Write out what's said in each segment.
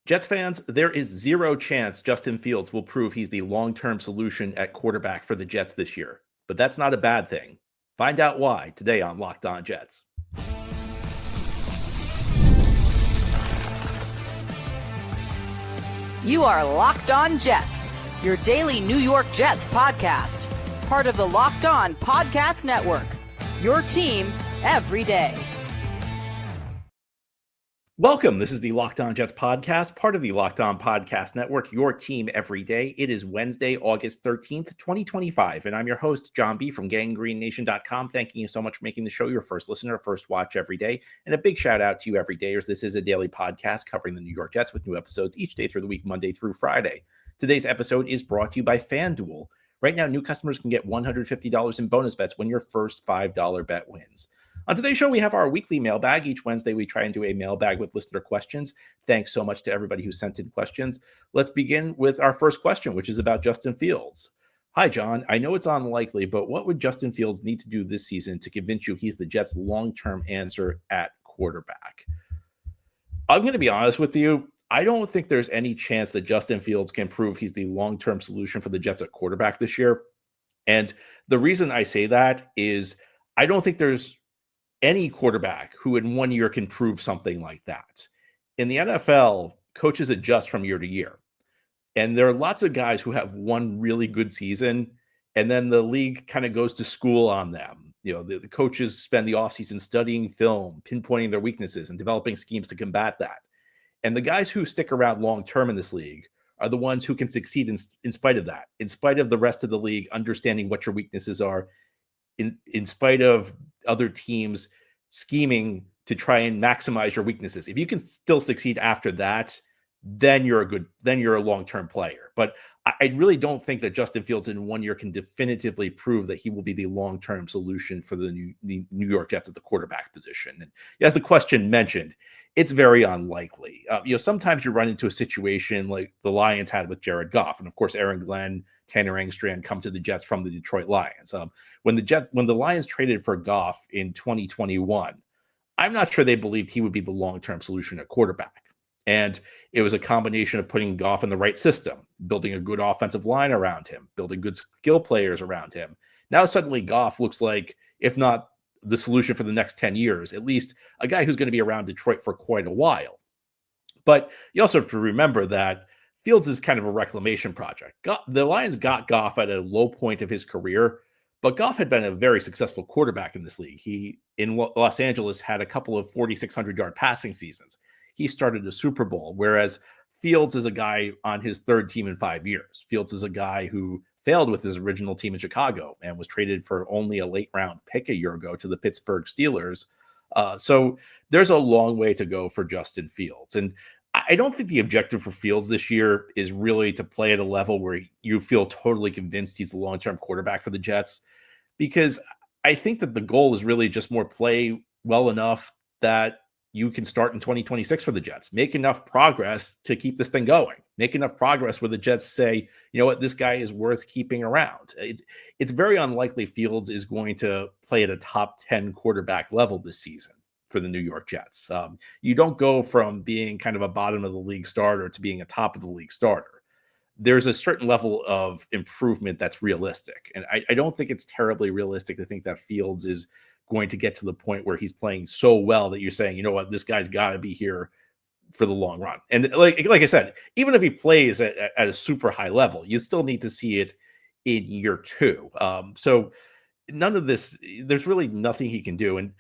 Jets fans, there is zero chance Justin Fields will prove he's the long-term solution at quarterback for the Jets this year. But that's not a bad thing. Find out why today on Locked On Jets. You are Locked On Jets, your daily New York Jets podcast. Part of the Locked On Podcast Network, your team every day. Welcome. This is the Locked On Jets podcast, part of the Locked On Podcast Network, your team every day. It is Wednesday, August 13th, 2025, and I'm your host, John B. from GangGreenNation.com. Thanking you so much for making the show your first listener, first watch every day, and a big shout out to you everydayers. This is a daily podcast covering the New York Jets with new episodes each day through the week, Monday through Friday. Today's episode is brought to you by FanDuel. Right now, new customers can get $150 in bonus bets when your first $5 bet wins. On today's show, we have our weekly mailbag. Each Wednesday, we try and do a mailbag with listener questions. Thanks so much to everybody who sent in questions. Let's begin with our first question, which is about Justin Fields. Hi, John. I know it's unlikely, but what would Justin Fields need to do this season to convince you he's the Jets' long-term answer at quarterback? I'm going to be honest with you. I don't think there's any chance that Justin Fields can prove he's the long-term solution for the Jets at quarterback this year. And the reason I say that is I don't think there's any quarterback who in 1 year can prove something like that. In the NFL, coaches adjust from year to year. And there are lots of guys who have one really good season, and then the league kind of goes to school on them. You know, the coaches spend the offseason studying film, pinpointing their weaknesses, and developing schemes to combat that. And the guys who stick around long-term in this league are the ones who can succeed in spite of that, in spite of the rest of the league understanding what your weaknesses are, in spite of other teams scheming to try and maximize your weaknesses. If you can still succeed after that, then you're a long-term player. But I really don't think that Justin Fields in 1 year can definitively prove that he will be the long-term solution for the New York Jets at the quarterback position. And as the question mentioned, it's very unlikely. Sometimes you run into a situation like the Lions had with Jared Goff, and of course, Aaron Glenn, Tanner Engstrand come to the Jets from the Detroit Lions. When the Lions traded for Goff in 2021, I'm not sure they believed he would be the long-term solution at quarterback. And it was a combination of putting Goff in the right system, building a good offensive line around him, building good skill players around him. Now suddenly Goff looks like, if not the solution for the next 10 years, at least a guy who's going to be around Detroit for quite a while. But you also have to remember that Fields is kind of a reclamation project. The Lions got Goff at a low point of his career, but Goff had been a very successful quarterback in this league. He, in Los Angeles, had a couple of 4,600-yard passing seasons. He started a Super Bowl, whereas Fields is a guy on his third team in 5 years. Fields is a guy who failed with his original team in Chicago and was traded for only a late-round pick a year ago to the Pittsburgh Steelers. So there's a long way to go for Justin Fields. And I don't think the objective for Fields this year is really to play at a level where you feel totally convinced he's the long-term quarterback for the Jets, because I think that the goal is really just more play well enough that you can start in 2026 for the Jets. Make enough progress to keep this thing going. Make enough progress where the Jets say, you know what, this guy is worth keeping around. It's very unlikely Fields is going to play at a top 10 quarterback level this season for the New York Jets. You don't go from being kind of a bottom of the league starter to being a top of the league starter. There's a certain level of improvement that's realistic. And I don't think it's terribly realistic to think that Fields is going to get to the point where he's playing so well that you're saying, you know what, this guy's got to be here for the long run. And like I said, even if he plays at a super high level, you still need to see it in year two. So none of this, there's really nothing he can do. And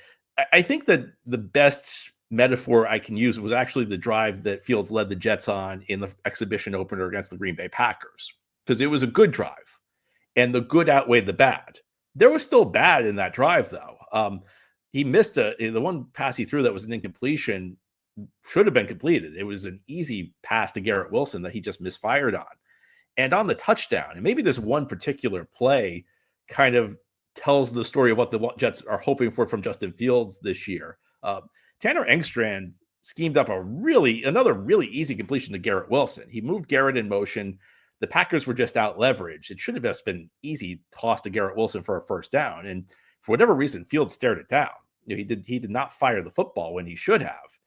I think that the best metaphor I can use was actually the drive that Fields led the Jets on in the exhibition opener against the Green Bay Packers, because it was a good drive and the good outweighed the bad. There was still bad in that drive, though. He missed the one pass he threw that was an incompletion should have been completed. It was an easy pass to Garrett Wilson that he just misfired on. And on the touchdown, and maybe this one particular play kind of tells the story of what the Jets are hoping for from Justin Fields this year. Tanner Engstrand schemed up another really easy completion to Garrett Wilson. He moved Garrett in motion. The Packers were just out leveraged. It should have just been easy toss to Garrett Wilson for a first down. And for whatever reason, Fields stared it down. He did not fire the football when he should have.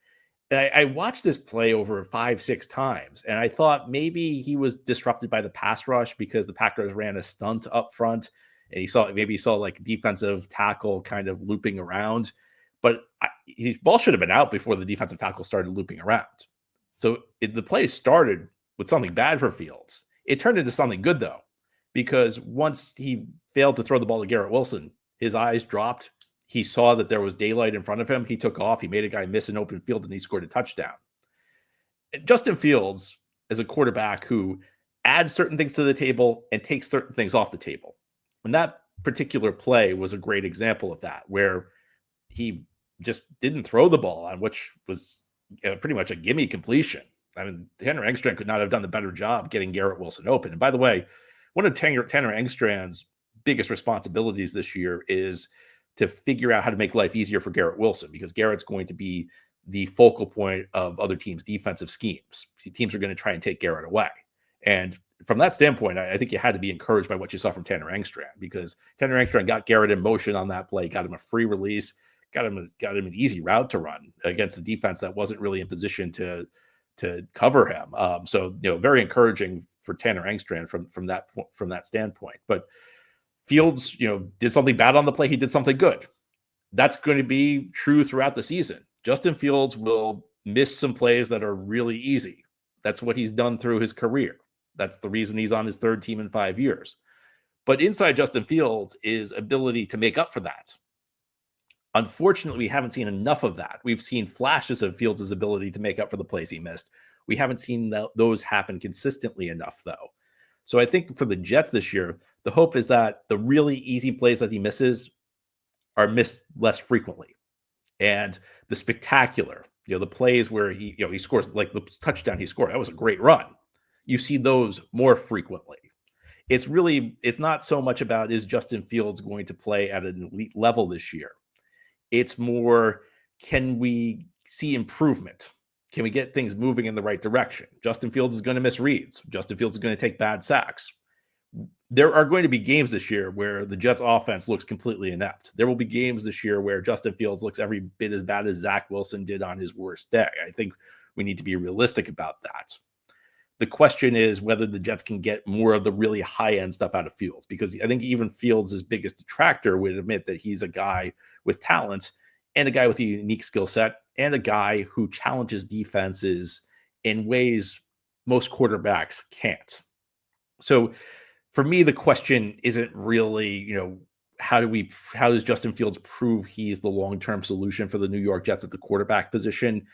And I watched this play over 5-6 times, and I thought maybe he was disrupted by the pass rush because the Packers ran a stunt up front, and he saw like defensive tackle kind of looping around, but his ball should have been out before the defensive tackle started looping around. So the play started with something bad for Fields. It turned into something good though, because once he failed to throw the ball to Garrett Wilson, his eyes dropped. He saw that there was daylight in front of him. He took off. He made a guy miss an open field, and he scored a touchdown. Justin Fields is a quarterback who adds certain things to the table and takes certain things off the table. And that particular play was a great example of that, where he just didn't throw the ball on, which was pretty much a gimme completion. I mean, Tanner Engstrand could not have done a better job getting Garrett Wilson open. And by the way, one of Tanner Engstrand's biggest responsibilities this year is to figure out how to make life easier for Garrett Wilson, because Garrett's going to be the focal point of other teams' defensive schemes. Teams are going to try and take Garrett away. And from that standpoint, I think you had to be encouraged by what you saw from Tanner Engstrand, because Tanner Engstrand got Garrett in motion on that play, got him a free release, got him an easy route to run against the defense that wasn't really in position to cover him. So, very encouraging for Tanner Engstrand from that standpoint. But Fields, did something bad on the play. He did something good. That's going to be true throughout the season. Justin Fields will miss some plays that are really easy. That's what he's done through his career. That's the reason he's on his third team in 5 years. But inside Justin Fields is ability to make up for that. Unfortunately, we haven't seen enough of that. We've seen flashes of Fields' ability to make up for the plays he missed. We haven't seen those happen consistently enough, though. So I think for the Jets this year, the hope is that the really easy plays that he misses are missed less frequently. And the spectacular, the plays where he scores, like the touchdown he scored, that was a great run. You see those more frequently. It's not so much about, is Justin Fields going to play at an elite level this year? It's more, can we see improvement? Can we get things moving in the right direction? Justin Fields is going to miss reads. Justin Fields is going to take bad sacks. There are going to be games this year where the Jets offense looks completely inept. There will be games this year where Justin Fields looks every bit as bad as Zach Wilson did on his worst day. I think we need to be realistic about that. The question is whether the Jets can get more of the really high-end stuff out of Fields, because I think even Fields' biggest detractor would admit that he's a guy with talent and a guy with a unique skill set and a guy who challenges defenses in ways most quarterbacks can't. So for me, the question isn't really, how does Justin Fields prove he's the long-term solution for the New York Jets at the quarterback position?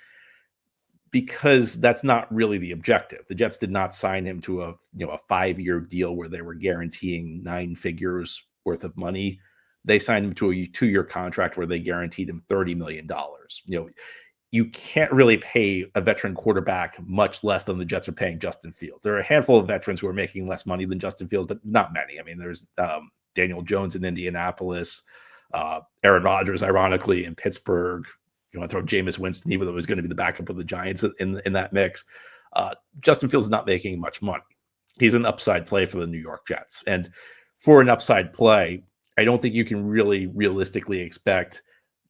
Because that's not really the objective. The Jets did not sign him to a 5-year deal where they were guaranteeing 9 figures worth of money. They signed him to a 2-year contract where they guaranteed him $30 million. You can't really pay a veteran quarterback much less than the Jets are paying Justin Fields. There are a handful of veterans who are making less money than Justin Fields, but not many. I mean, there's Daniel Jones in Indianapolis, Aaron Rodgers, ironically, in Pittsburgh. You want to throw Jameis Winston, even though he's going to be the backup of the Giants in that mix. Justin Fields is not making much money. He's an upside play for the New York Jets. And for an upside play, I don't think you can really realistically expect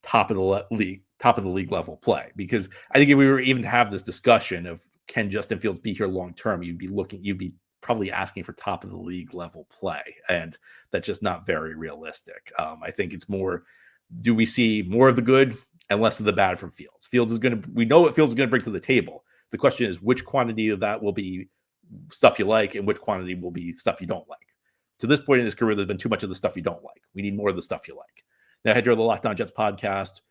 top of the league level play, because I think if we were even to have this discussion of can Justin Fields be here long term, you'd be probably asking for top of the league level play, and that's just not very realistic. I think it's more, do we see more of the good and less of the bad from Fields? We know what Fields is going to bring to the table. The question is which quantity of that will be stuff you like and which quantity will be stuff you don't like. To this point in his career, there's been too much of the stuff you don't like. We need more of the stuff you like. Now, head to the Locked On Jets podcast.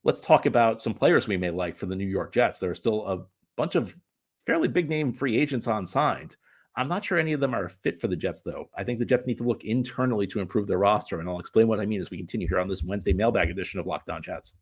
Let's talk about some players we may like for the New York Jets. There are still a bunch of fairly big name free agents unsigned. I'm not sure any of them are a fit for the Jets, though. I think the Jets need to look internally to improve their roster, and I'll explain what I mean as we continue here on this Wednesday mailbag edition of Locked On Jets.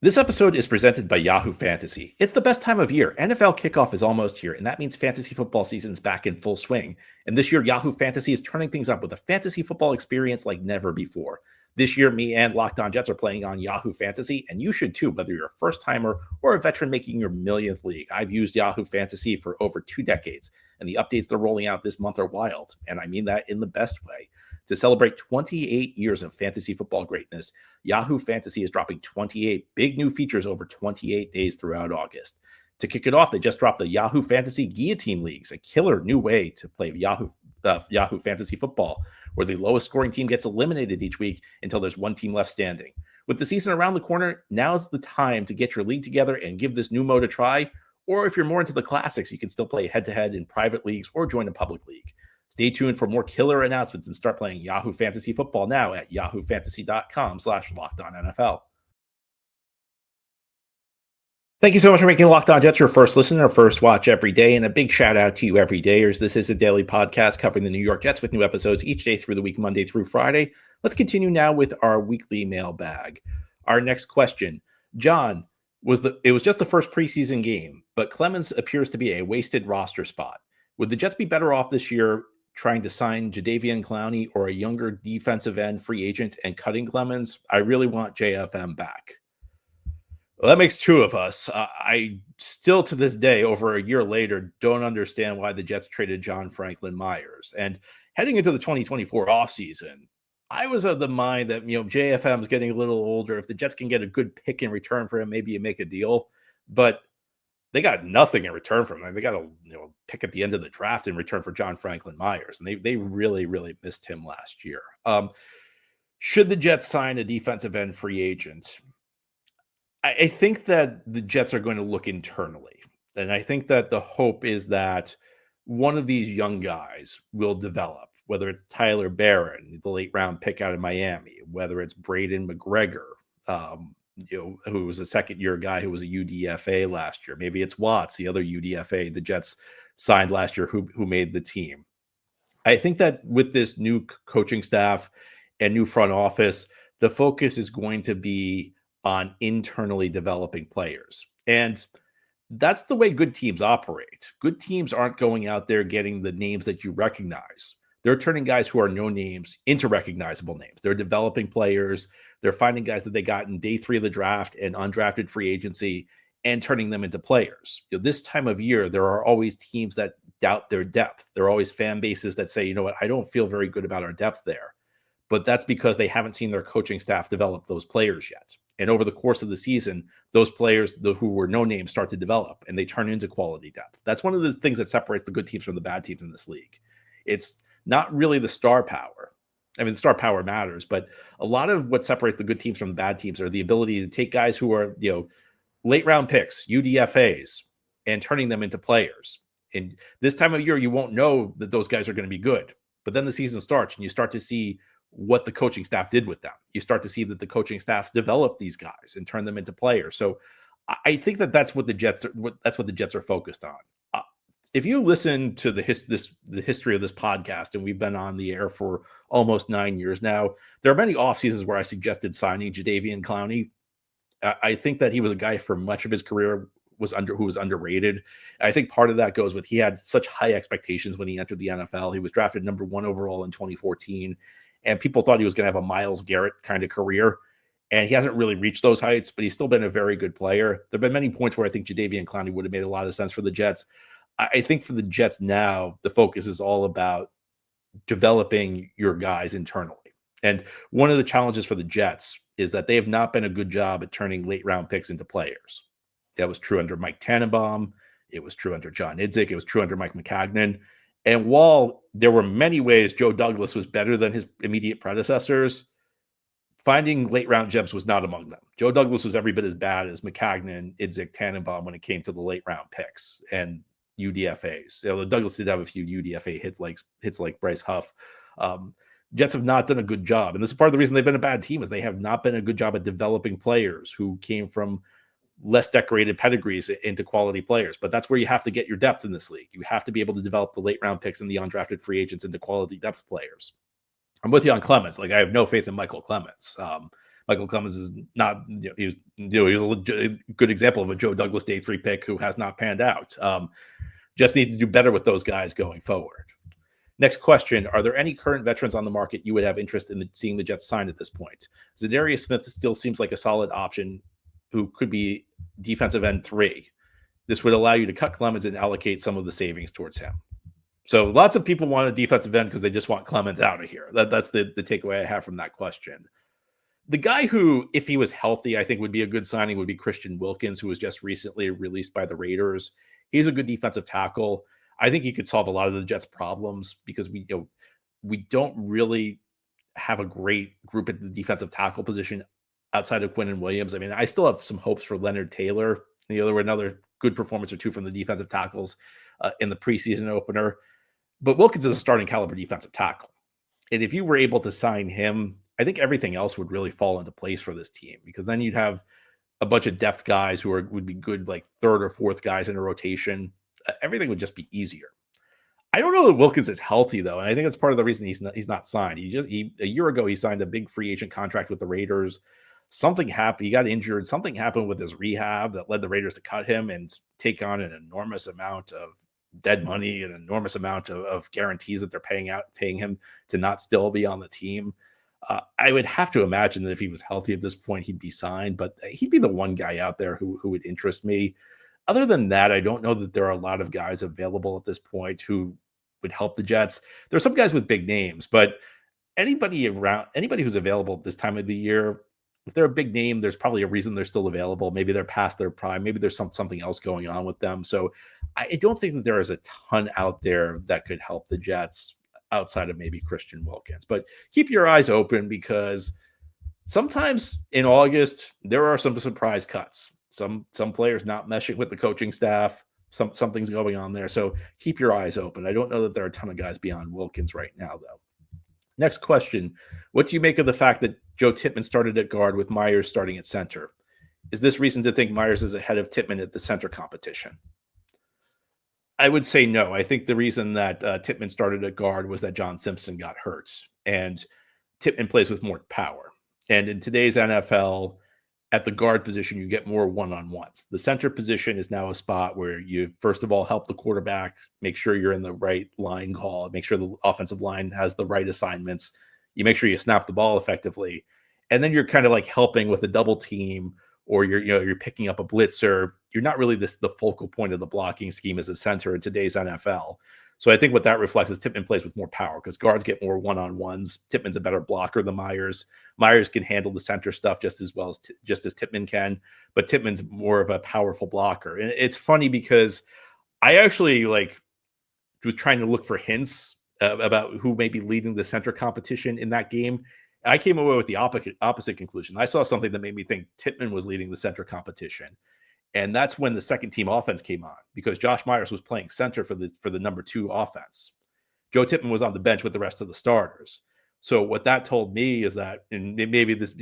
This episode is presented by Yahoo Fantasy. It's the best time of year. NFL kickoff is almost here, and that means fantasy football season's back in full swing. And this year, Yahoo Fantasy is turning things up with a fantasy football experience like never before. This year, me and Locked On Jets are playing on Yahoo Fantasy, and you should too, whether you're a first-timer or a veteran making your millionth league. I've used Yahoo Fantasy for over 2 decades, and the updates they're rolling out this month are wild, and I mean that in the best way. To celebrate 28 years of fantasy football greatness, Yahoo Fantasy is dropping 28 big new features over 28 days throughout August. To kick it off, they just dropped the Yahoo Fantasy Guillotine Leagues, a killer new way to play Yahoo Fantasy Football, where the lowest scoring team gets eliminated each week until there's one team left standing. With the season around the corner, now's the time to get your league together and give this new mode a try. Or if you're more into the classics, you can still play head-to-head in private leagues or join a public league. Stay tuned for more killer announcements and start playing Yahoo Fantasy Football now at yahoofantasy.com/LockedOnNFL. Thank you so much for making Locked On Jets your first listen or first watch every day. And a big shout out to you everydayers. This is a daily podcast covering the New York Jets with new episodes each day through the week, Monday through Friday. Let's continue now with our weekly mailbag. Our next question. John, it was just the first preseason game, but Clemens appears to be a wasted roster spot. Would the Jets be better off this year trying to sign Jadeveon Clowney or a younger defensive end free agent and cutting Clemens? I really want JFM back. Well, that makes two of us. I still, to this day, over a year later, don't understand why the Jets traded John Franklin Myers. And heading into the 2024 offseason, I was of the mind that, JFM is getting a little older. If the Jets can get a good pick in return for him, maybe you make a deal. But they got nothing in return from him. They got a pick at the end of the draft in return for John Franklin Myers. And they really, really missed him last year. Should the Jets sign a defensive end free agent? I think that the Jets are going to look internally. And I think that the hope is that one of these young guys will develop, whether it's Tyler Barron, the late round pick out of Miami, whether it's Braden McGregor, who was a second-year guy who was a UDFA last year. Maybe it's Watts, the other UDFA the Jets signed last year who made the team. I think that with this new coaching staff and new front office, the focus is going to be on internally developing players. And that's the way good teams operate. Good teams aren't going out there getting the names that you recognize. They're turning guys who are no names into recognizable names. They're developing players. They're finding guys that they got in day 3 of the draft and undrafted free agency and turning them into players. This time of year, there are always teams that doubt their depth. There are always fan bases that say, I don't feel very good about our depth there. But that's because they haven't seen their coaching staff develop those players yet. And over the course of the season, those players who were no names start to develop and they turn into quality depth. That's one of the things that separates the good teams from the bad teams in this league. It's not really the star power. I mean, the star power matters, but a lot of what separates the good teams from the bad teams are the ability to take guys who are, late round picks, UDFAs, and turning them into players. And this time of year, you won't know that those guys are going to be good. But then the season starts and you start to see what the coaching staff did with them. You start to see that the coaching staffs develop these guys and turn them into players. So I think that's what the Jets are focused on. If you listen to the history of this podcast, and we've been on the air for almost 9 years now, there are many off seasons where I suggested signing Jadeveon Clowney. I think that he was a guy for much of his career who was underrated. I think part of that goes with he had such high expectations when he entered the NFL. He was drafted number 1 overall in 2014. And people thought he was going to have a Myles Garrett kind of career. And he hasn't really reached those heights, but he's still been a very good player. There have been many points where I think Jadeveon Clowney would have made a lot of sense for the Jets. I think for the Jets now, the focus is all about developing your guys internally. And one of the challenges for the Jets is that they have not been a good job at turning late round picks into players. That was true under Mike Tannenbaum. It was true under John Idzik. It was true under Mike McCagnon. And while there were many ways Joe Douglas was better than his immediate predecessors, finding late round gems was not among them. Joe Douglas was every bit as bad as McCagnon, Idzik, Tannenbaum when it came to the late round picks and UDFAs. Although Douglas did have a few UDFA hits like Bryce Huff. Jets have not done a good job. And this is part of the reason they've been a bad team is they have not been a good job at developing players who came from less decorated pedigrees into quality players. But that's where you have to get your depth in this league. You have to be able to develop the late round picks and the undrafted free agents into quality depth players. I'm with you on Clemens. I have no faith in Michael Clemens. Michael Clemens is not, he was a good example of a Joe Douglas day 3 pick who has not panned out. Just need to do better with those guys going forward. Next question. Are there any current veterans on the market you would have interest in seeing the Jets sign at this point? Zadarius Smith still seems like a solid option who could be defensive end 3. This would allow you to cut Clemens and allocate some of the savings towards him. So lots of people want a defensive end because they just want Clemens out of here. That's the takeaway I have from that question. The guy who, if he was healthy, I think would be a good signing would be Christian Wilkins, who was just recently released by the Raiders. He's a good defensive tackle. I think he could solve a lot of the Jets' problems because we don't really have a great group at the defensive tackle position outside of Quinn and Williams. I mean, I still have some hopes for Leonard Taylor. There were another good performance or two from the defensive tackles in the preseason opener. But Wilkins is a starting caliber defensive tackle. And if you were able to sign him, I think everything else would really fall into place for this team, because then you'd have a bunch of depth guys who would be good, like third or fourth guys in a rotation. Everything would just be easier. I don't know that Wilkins is healthy, though, and I think that's part of the reason he's not signed. A year ago, he signed a big free agent contract with the Raiders. Something happened. He got injured. Something happened with his rehab that led the Raiders to cut him and take on an enormous amount of dead money, an enormous amount of guarantees that they're paying him to not still be on the team. I would have to imagine that if he was healthy at this point, he'd be signed, but he'd be the one guy out there who would interest me. Other than that, I don't know that there are a lot of guys available at this point who would help the Jets. There are some guys with big names, but anybody who's available at this time of the year, if they're a big name, there's probably a reason they're still available. Maybe they're past their prime. Maybe there's something else going on with them. So I don't think that there is a ton out there that could help the Jets outside of maybe Christian Wilkins. But keep your eyes open, because sometimes in August, there are some surprise cuts. Some players not meshing with the coaching staff. Something's going on there. So keep your eyes open. I don't know that there are a ton of guys beyond Wilkins right now, though. Next question. What do you make of the fact that Joe Tippmann started at guard with Myers starting at center? Is this reason to think Myers is ahead of Tippmann at the center competition? I would say no. I think the reason that Tippmann started at guard was that John Simpson got hurt, and Tippmann plays with more power. And in today's NFL, at the guard position, you get more one-on-ones. The center position is now a spot where you, first of all, help the quarterback, make sure you're in the right line call, make sure the offensive line has the right assignments. You make sure you snap the ball effectively. And then you're kind of like helping with a double team, or you're picking up a blitzer. You're not really the focal point of the blocking scheme as a center in today's NFL. So I think what that reflects is Tippmann plays with more power, because guards get more one-on-ones. Tippmann's a better blocker than Myers. Myers can handle the center stuff just as well as Tippmann can, but Tippmann's more of a powerful blocker. And it's funny because I actually was trying to look for hints about who may be leading the center competition in that game. I came away with the opposite conclusion. I saw something that made me think Tippmann was leading the center competition. And that's when the second team offense came on, because Josh Myers was playing center for the number 2 offense. Joe Tippmann was on the bench with the rest of the starters. So what that told me is that, and maybe this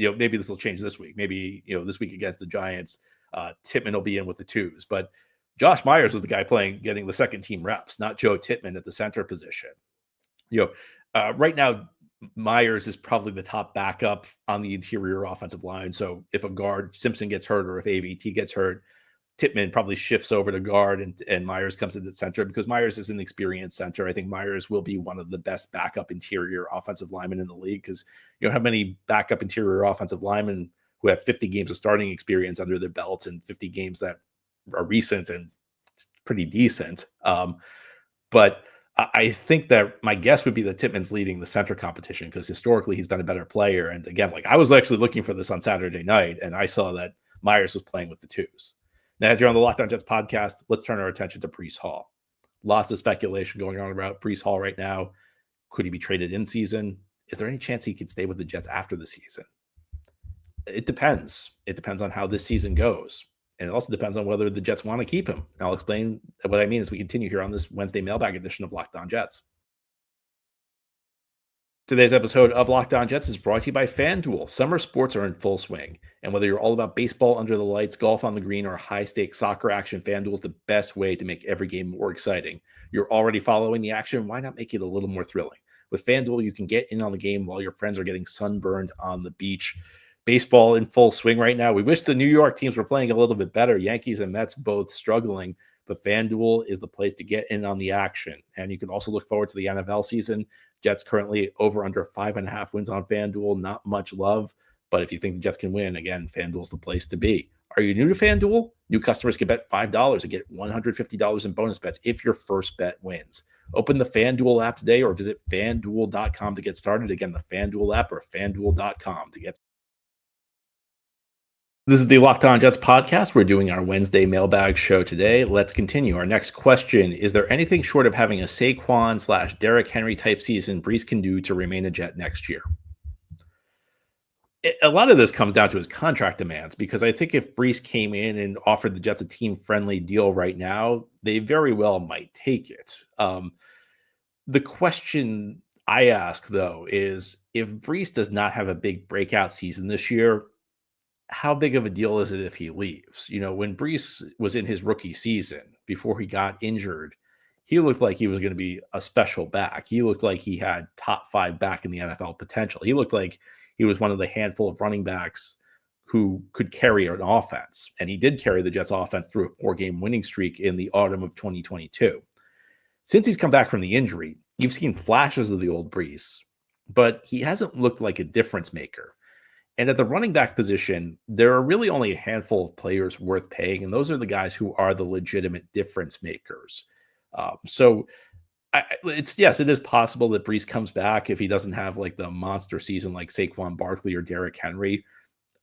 will change this week. Maybe, this week against the Giants, Tippmann will be in with the 2s. But Josh Myers was the guy getting the second team reps, not Joe Tippmann at the center position. Right now, Myers is probably the top backup on the interior offensive line. So if a guard, Simpson, gets hurt, or if AVT gets hurt, Tippmann probably shifts over to guard and Myers comes into center, because Myers is an experienced center. I think Myers will be one of the best backup interior offensive linemen in the league, because you don't have many backup interior offensive linemen who have 50 games of starting experience under their belts and 50 games that are recent and pretty decent. But I think that my guess would be that Tippmann's leading the center competition, because historically he's been a better player. And again, I was actually looking for this on Saturday night, and I saw that Myers was playing with the 2s. Now, if you're on the Locked On Jets podcast, let's turn our attention to Breece Hall. Lots of speculation going on about Breece Hall right now. Could he be traded in season? Is there any chance he could stay with the Jets after the season? It depends. It depends on how this season goes. And it also depends on whether the Jets want to keep him. And I'll explain what I mean as we continue here on this Wednesday mailbag edition of Locked On Jets. Today's episode of Locked On Jets is brought to you by FanDuel. Summer sports are in full swing, and whether you're all about baseball under the lights, golf on the green, or high-stakes soccer action, FanDuel is the best way to make every game more exciting. You're already following the action. Why not make it a little more thrilling? With FanDuel, you can get in on the game while your friends are getting sunburned on the beach. Baseball in full swing right now. We wish the New York teams were playing a little bit better. Yankees and Mets both struggling, but FanDuel is the place to get in on the action. And you can also look forward to the NFL season. Jets currently over under 5.5 wins on FanDuel. Not much love, but if you think the Jets can win, again, FanDuel's the place to be. Are you new to FanDuel? New customers can bet $5 and get $150 in bonus bets if your first bet wins. Open the FanDuel app today or visit FanDuel.com to get started. Again, the FanDuel app or FanDuel.com to get started. This is the Locked On Jets podcast. We're doing our Wednesday mailbag show today. Let's continue. Our next question: is there anything short of having a Saquon/Derrick Henry type season Breece can do to remain a Jet next year? A lot of this comes down to his contract demands, because I think if Breece came in and offered the Jets a team-friendly deal right now, they very well might take it. The question I ask, though, is if Breece does not have a big breakout season this year, how big of a deal is it if he leaves? When Breece was in his rookie season, before he got injured, he looked like he was going to be a special back. He looked like he had top 5 back in the NFL potential. He looked like he was one of the handful of running backs who could carry an offense. And he did carry the Jets offense through a 4-game winning streak in the autumn of 2022. Since he's come back from the injury, you've seen flashes of the old Breece, but he hasn't looked like a difference maker. And at the running back position, there are really only a handful of players worth paying, and those are the guys who are the legitimate difference makers. It is possible that Breece comes back if he doesn't have like the monster season like Saquon Barkley or Derrick Henry.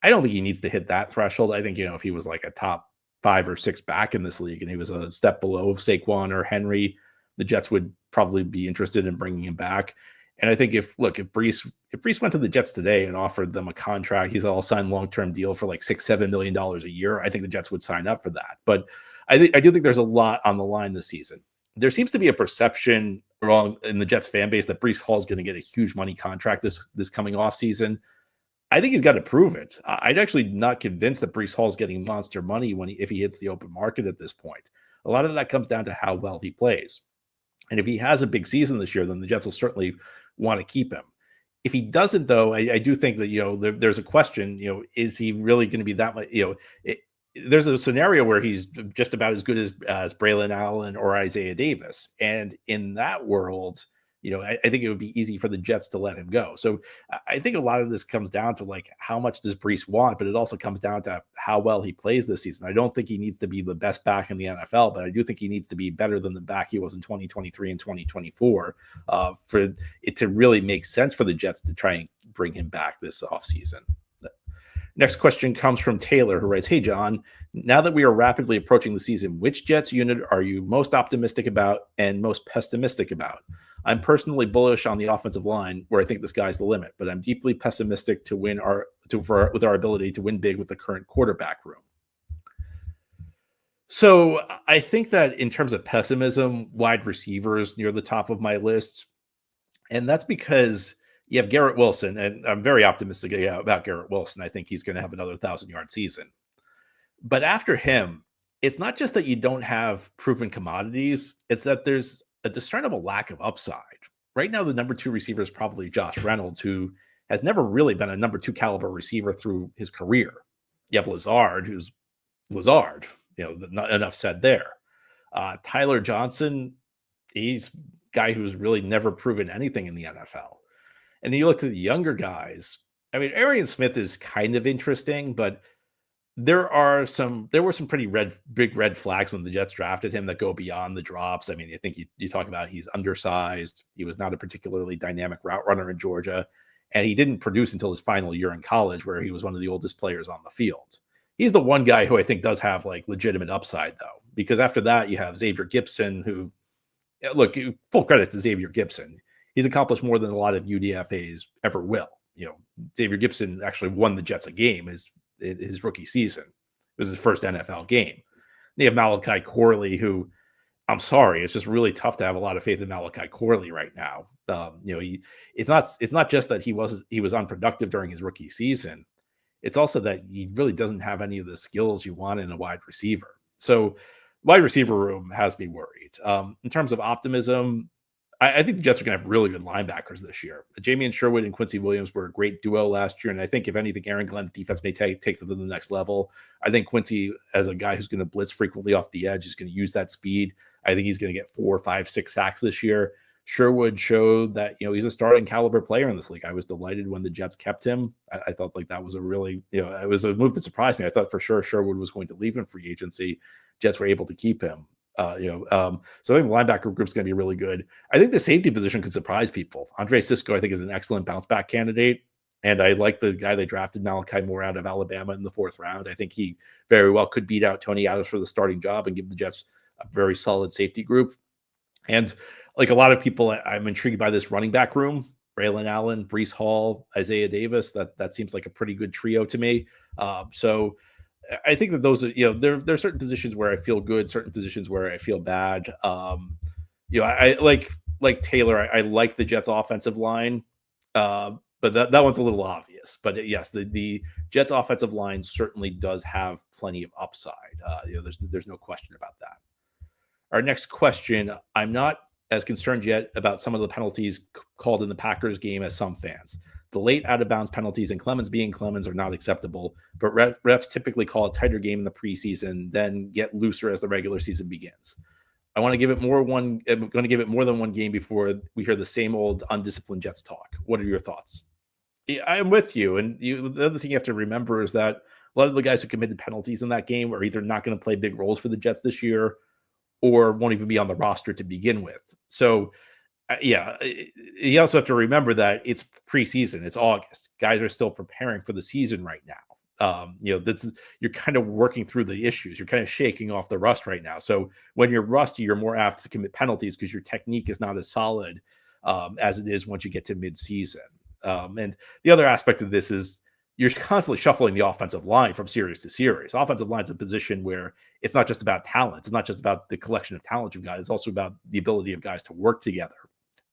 I don't think he needs to hit that threshold. I think, if he was like a top 5 or 6 back in this league and he was a step below Saquon or Henry, the Jets would probably be interested in bringing him back. And I think if Breece went to the Jets today and offered them a contract, he's all signed long-term deal for like $6-7 million a year, I think the Jets would sign up for that. But I do think there's a lot on the line this season. There seems to be a perception wrong in the Jets fan base that Breece Hall is going to get a huge money contract this coming off season. I think he's got to prove it. I'd actually not convinced that Breece Hall is getting monster money if he hits the open market at this point. A lot of that comes down to how well he plays. And if he has a big season this year, then the Jets will certainly want to keep him. If he doesn't, though, I do think that, there's a question, is he really going to be that much, there's a scenario where he's just about as good as Braylon Allen or Isaiah Davis. And in that world, I think it would be easy for the Jets to let him go. So I think a lot of this comes down to like, how much does Breece want? But it also comes down to how well he plays this season. I don't think he needs to be the best back in the NFL, but I do think he needs to be better than the back he was in 2023 and 2024 for it to really make sense for the Jets to try and bring him back this offseason. Next question comes from Taylor, who writes, "Hey, John, now that we are rapidly approaching the season, which Jets unit are you most optimistic about and most pessimistic about? I'm personally bullish on the offensive line, where I think the sky's the limit, but I'm deeply pessimistic with our ability to win big with the current quarterback room." So I think that in terms of pessimism, wide receivers near the top of my list, and that's because you have Garrett Wilson, and I'm very optimistic about Garrett Wilson. I think he's going to have another 1,000-yard season. But after him, it's not just that you don't have proven commodities, it's that there's a discernible lack of upside. Right now, the number 2 receiver is probably Josh Reynolds, who has never really been a number 2 caliber receiver through his career. You have Lazard, who's Lazard. Not enough said there. Tyler Johnson, he's a guy who's really never proven anything in the NFL. And then you look to the younger guys. I mean, Arian Smith is kind of interesting, but there were some pretty big red flags when the Jets drafted him that go beyond the drops. I mean, I think you talk about he's undersized. He was not a particularly dynamic route runner in Georgia, and he didn't produce until his final year in college, where he was one of the oldest players on the field. He's the one guy who I think does have like legitimate upside, though, because after that you have Xavier Gipson, who, look, full credit to Xavier Gipson. He's accomplished more than a lot of UDFAs ever will. Xavier Gipson actually won the Jets a game his rookie season. It was his first NFL game. They have Malachi Corley, who, I'm sorry, it's just really tough to have a lot of faith in Malachi Corley right now. It's not just that he was unproductive during his rookie season. It's also that he really doesn't have any of the skills you want in a wide receiver. So wide receiver room has me worried. In terms of optimism, I think the Jets are going to have really good linebackers this year. Jamian Sherwood and Quincy Williams were a great duo last year, and I think, if anything, Aaron Glenn's defense may take them to the next level. I think Quincy, as a guy who's going to blitz frequently off the edge, is going to use that speed. I think he's going to get 4, 5, 6 sacks this year. Sherwood showed that, he's a starting caliber player in this league. I was delighted when the Jets kept him. I thought like that was a really, it was a move that surprised me. I thought for sure Sherwood was going to leave in free agency. Jets were able to keep him. So I think the linebacker group's going to be really good. I think the safety position could surprise people. Andre Sisco, I think, is an excellent bounce back candidate. And I like the guy they drafted, Malachi Moore, out of Alabama in the 4th round. I think he very well could beat out Tony Adams for the starting job and give the Jets a very solid safety group. And like a lot of people, I'm intrigued by this running back room. Braylon Allen, Breece Hall, Isaiah Davis. That seems like a pretty good trio to me. So I think that those are, there are certain positions where I feel good, certain positions where I feel bad. I like Taylor. I like the Jets offensive line. But that one's a little obvious. But yes, the Jets offensive line certainly does have plenty of upside. There's no question about that. Our next question, I'm not as concerned yet about some of the penalties called in the Packers game as some fans. The late out-of-bounds penalties and Clemens being Clemens are not acceptable, but refs typically call a tighter game in the preseason, then get looser as the regular season begins. I'm going to give it more than one game before we hear the same old undisciplined Jets talk. What are your thoughts? I'm with you. And the other thing you have to remember is that a lot of the guys who committed penalties in that game are either not going to play big roles for the Jets this year or won't even be on the roster to begin with. So, you also have to remember that it's preseason. It's August. Guys are still preparing for the season right now. You're kind of working through the issues. You're kind of shaking off the rust right now. So when you're rusty, you're more apt to commit penalties because your technique is not as solid as it is once you get to mid-season. And the other aspect of this is you're constantly shuffling the offensive line from series to series. Offensive line is a position where it's not just about talent. It's not just about the collection of talent you've got. It's also about the ability of guys to work together.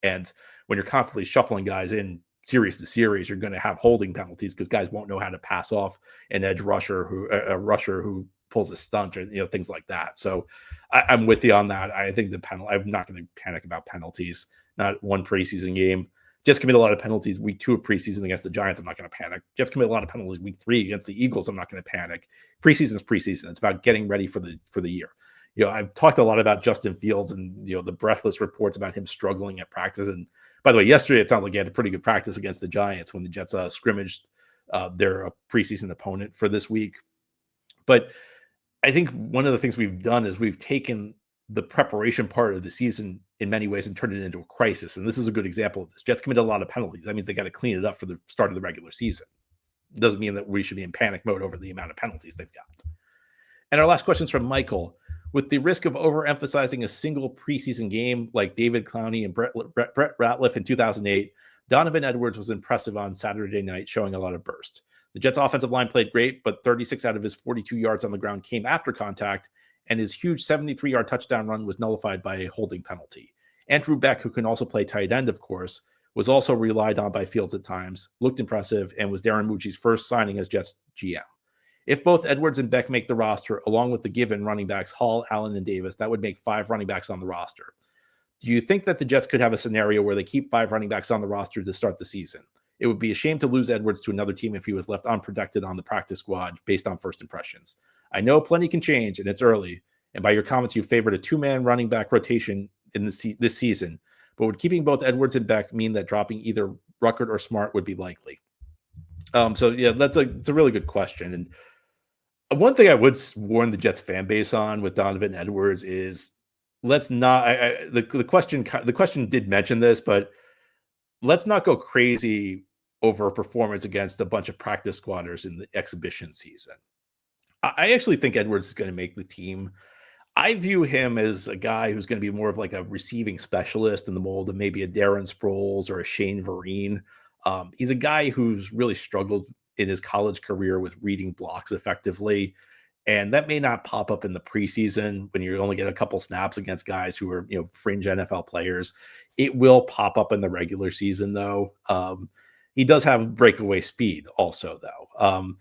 And when you're constantly shuffling guys in series to series, you're going to have holding penalties because guys won't know how to pass off an edge rusher who pulls a stunt or things like that. So I'm with you on that. I think I'm not going to panic about penalties. Not one preseason game. Jets commit a lot of penalties week 2 of preseason against the Giants. I'm not going to panic. Jets commit a lot of penalties week 3 against the Eagles. I'm not going to panic. Preseason is preseason. It's about getting ready for the year. I've talked a lot about Justin Fields and the breathless reports about him struggling at practice. And by the way, yesterday it sounds like he had a pretty good practice against the Giants when the Jets scrimmaged their preseason opponent for this week. But I think one of the things we've done is we've taken the preparation part of the season in many ways and turned it into a crisis. And this is a good example of this. Jets committed a lot of penalties. That means they got to clean it up for the start of the regular season. It doesn't mean that we should be in panic mode over the amount of penalties they've got. And our last question is from Michael. With the risk of overemphasizing a single preseason game like David Clowney and Brett Ratliff in 2008, Donovan Edwards was impressive on Saturday night, showing a lot of burst. The Jets' offensive line played great, but 36 out of his 42 yards on the ground came after contact, and his huge 73-yard touchdown run was nullified by a holding penalty. Andrew Beck, who can also play tight end, of course, was also relied on by Fields at times, looked impressive, and was Darren Mucci's first signing as Jets GM. If both Edwards and Beck make the roster, along with the given running backs Hall, Allen, and Davis, that would make 5 running backs on the roster. Do you think that the Jets could have a scenario where they keep 5 running backs on the roster to start the season? It would be a shame to lose Edwards to another team if he was left unprotected on the practice squad based on first impressions. I know plenty can change, and it's early, and by your comments, you favored a 2-man running back rotation in this season, but would keeping both Edwards and Beck mean that dropping either Ruckert or Smart would be likely? It's a really good question. And one thing I would warn the Jets fan base on with Donovan Edwards is let's not. The question did mention this, but let's not go crazy over a performance against a bunch of practice squatters in the exhibition season. I actually think Edwards is going to make the team. I view him as a guy who's going to be more of like a receiving specialist in the mold of maybe a Darren Sproles or a Shane Vereen. He's a guy who's really struggled in his college career with reading blocks effectively. And that may not pop up in the preseason when you only get a couple snaps against guys who are, fringe NFL players. It will pop up in the regular season, though. He does have breakaway speed also, though.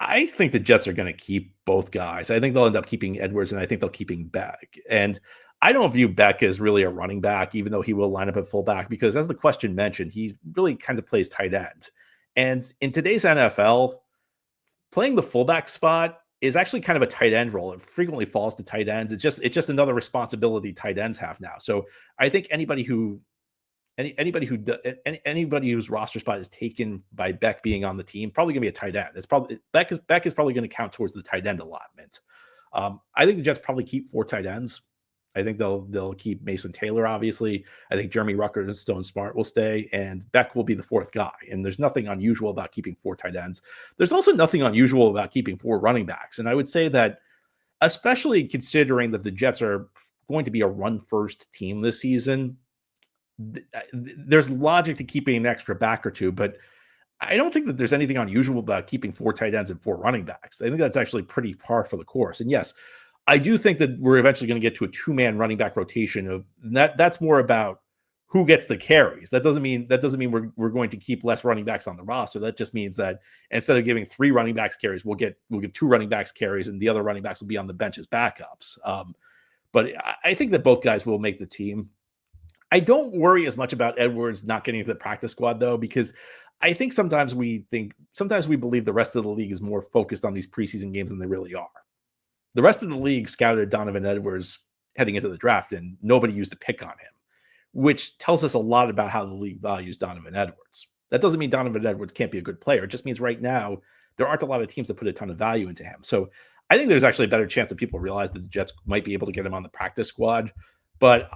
I think the Jets are going to keep both guys. I think they'll end up keeping Edwards, and I think they'll keeping Beck. And I don't view Beck as really a running back, even though he will line up at fullback, because as the question mentioned, he really kind of plays tight end. And in today's NFL, playing the fullback spot is actually kind of a tight end role. It frequently falls to tight ends. It's just another responsibility tight ends have now. So I think anybody whose roster spot is taken by Beck being on the team probably going to be a tight end. It's probably Beck is probably going to count towards the tight end allotment. I think the Jets probably keep 4 tight ends. I think they'll keep Mason Taylor, obviously. I think Jeremy Ruckert and Stone Smart will stay, and Beck will be the 4th guy. And there's nothing unusual about keeping 4 tight ends. There's also nothing unusual about keeping 4 running backs. And I would say that, especially considering that the Jets are going to be a run-first team this season, there's logic to keeping an extra back or two, but I don't think that there's anything unusual about keeping 4 tight ends and 4 running backs. I think that's actually pretty par for the course. And yes, I do think that we're eventually going to get to a 2-man running back rotation of that's more about who gets the carries. That doesn't mean we're going to keep less running backs on the roster. That just means that instead of giving 3 running backs carries, we'll give 2 running backs carries, and the other running backs will be on the bench as backups. But I think that both guys will make the team. I don't worry as much about Edwards not getting to the practice squad, though, because I think sometimes we believe the rest of the league is more focused on these preseason games than they really are. The rest of the league scouted Donovan Edwards heading into the draft, and nobody used a pick on him, which tells us a lot about how the league values Donovan Edwards. That doesn't mean Donovan Edwards can't be a good player. It just means right now there aren't a lot of teams that put a ton of value into him. So I think there's actually a better chance that people realize that the Jets might be able to get him on the practice squad. But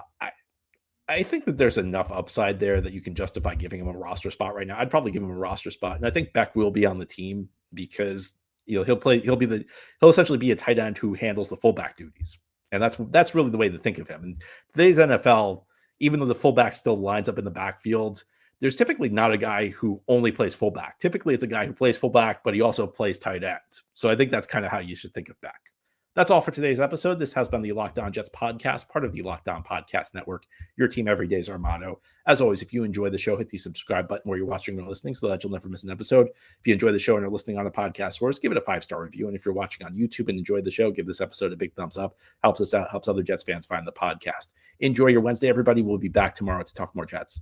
I think that there's enough upside there that you can justify giving him a roster spot right now. I'd probably give him a roster spot. And I think Beck will be on the team because he'll essentially be a tight end who handles the fullback duties. And that's really the way to think of him. In today's NFL, even though the fullback still lines up in the backfield, there's typically not a guy who only plays fullback. Typically it's a guy who plays fullback, but he also plays tight end. So I think that's kind of how you should think of Beck. That's all for today's episode. This has been the Locked On Jets podcast, part of the Locked On Podcast Network. Your team every day is our motto. As always, if you enjoy the show, hit the subscribe button where you're watching or listening so that you'll never miss an episode. If you enjoy the show and are listening on a podcast source, give it a 5-star review. And if you're watching on YouTube and enjoyed the show, give this episode a big thumbs up. Helps us out, helps other Jets fans find the podcast. Enjoy your Wednesday, everybody. We'll be back tomorrow to talk more Jets.